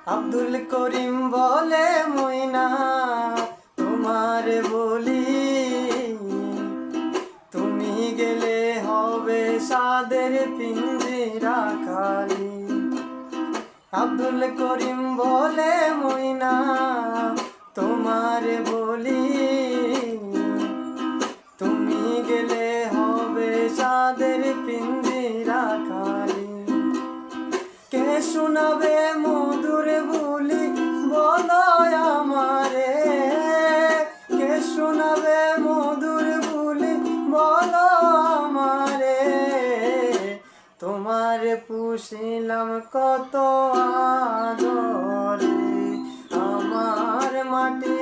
আব্দুল করিম বলে মইনা তোমার বলি, তুমি গেলে হবে সাদের পিঞ্জিরা খালি। আব্দুল করিম বলে মইনা তোমার বলি, তুমি গেলে হবে সাদের পিঞ্জিরা খালি। কে শোনাবে মধুর বুলি বলো আমারে, কে শোনাবে মধুর বুলি বলো আমারে। তোমার পুষিলাম কত আদরে, আমার মাটি